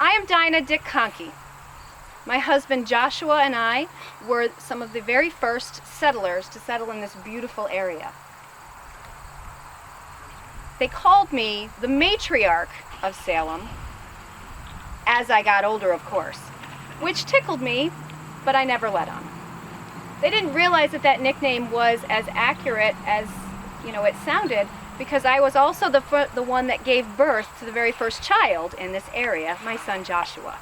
I am Dianh Conkey. My husband Joshua and I were some of the very first settlers to settle in this beautiful area. They called me the matriarch of Salem, as I got older, of course, which tickled me, but I never let on. They didn't realize that that nickname was as accurate as, it sounded, because I was also the one that gave birth to the very first child in this area, my son Joshua.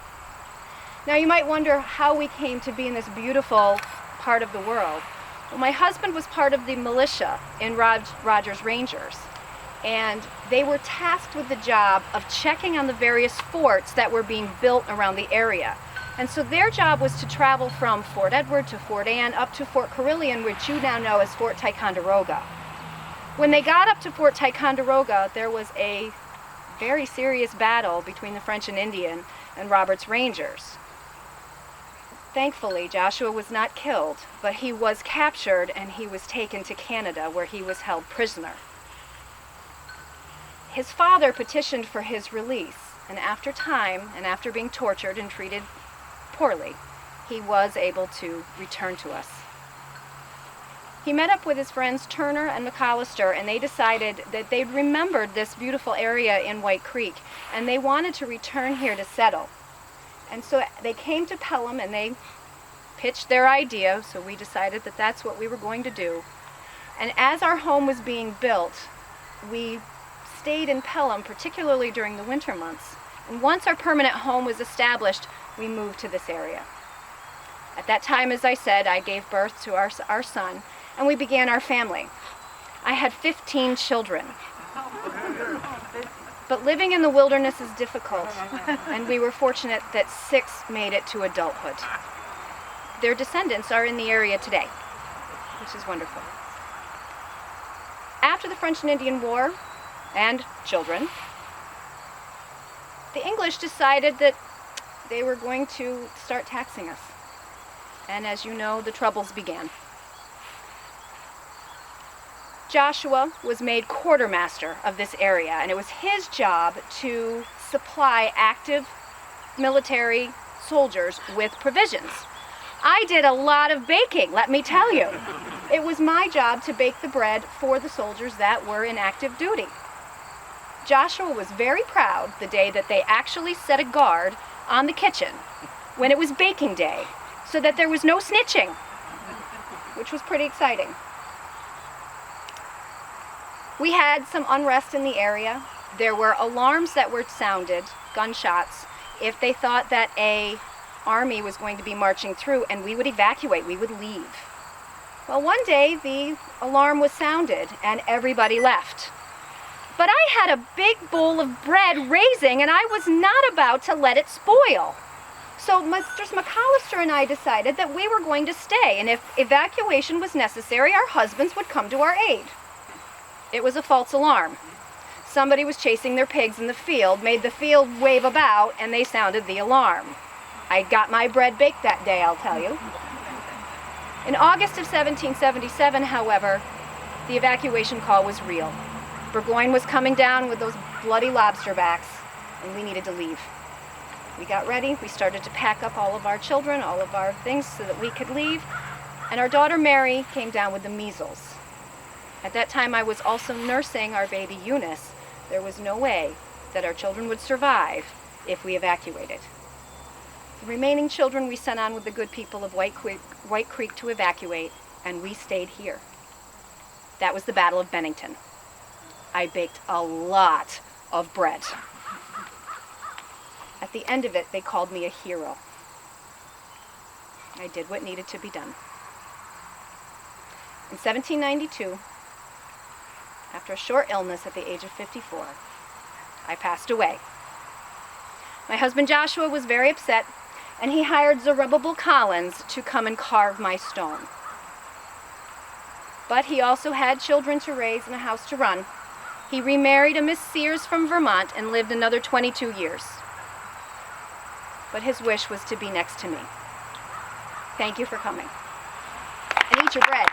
Now you might wonder how we came to be in this beautiful part of the world. Well, my husband was part of the militia in Rogers Rangers, and they were tasked with the job of checking on the various forts that were being built around the area. And so their job was to travel from Fort Edward to Fort Anne up to Fort Carillon, which you now know as Fort Ticonderoga. When they got up to Fort Ticonderoga, there was a very serious battle between the French and Indian and Robert's Rangers. Thankfully, Joshua was not killed, but he was captured and he was taken to Canada, where he was held prisoner. His father petitioned for his release, and after time, and after being tortured and treated poorly, he was able to return to us. He met up with his friends Turner and McAllister, and they decided that they'd remembered this beautiful area in White Creek, and they wanted to return here to settle. And so they came to Pelham and they pitched their idea, so we decided that that's what we were going to do. And as our home was being built, we stayed in Pelham, particularly during the winter months. And once our permanent home was established, we moved to this area. At that time, as I said, I gave birth to our son, and we began our family. I had 15 children. But living in the wilderness is difficult, and we were fortunate that 6 made it to adulthood. Their descendants are in the area today, which is wonderful. After the French and Indian War, and children, the English decided that they were going to start taxing us. And as you know, the troubles began. Joshua was made quartermaster of this area, and it was his job to supply active military soldiers with provisions. I did a lot of baking, let me tell you. It was my job to bake the bread for the soldiers that were in active duty. Joshua was very proud the day that they actually set a guard on the kitchen when it was baking day, so that there was no snitching, which was pretty exciting. We had some unrest in the area. There were alarms that were sounded, gunshots, if they thought that an army was going to be marching through, and we would evacuate, we would leave. Well, one day the alarm was sounded and everybody left. But I had a big bowl of bread raising, and I was not about to let it spoil. So Mr. McAllister and I decided that we were going to stay, and if evacuation was necessary, our husbands would come to our aid. It was a false alarm. Somebody was chasing their pigs in the field, made the field wave about, and they sounded the alarm. I got my bread baked that day, I'll tell you. In August of 1777, however, the evacuation call was real. Burgoyne was coming down with those bloody lobster backs, and we needed to leave. We got ready, we started to pack up all of our children, all of our things so that we could leave, and our daughter Mary came down with the measles. At that time, I was also nursing our baby Eunice. There was no way that our children would survive if we evacuated. The remaining children we sent on with the good people of White Creek to evacuate, and we stayed here. That was the Battle of Bennington. I baked a lot of bread. At the end of it, they called me a hero. I did what needed to be done. In 1792, after a short illness at the age of 54, I passed away. My husband Joshua was very upset, and he hired Zerubbabel Collins to come and carve my stone. But he also had children to raise and a house to run. He remarried a Miss Sears from Vermont and lived another 22 years. But his wish was to be next to me. Thank you for coming. And eat your bread.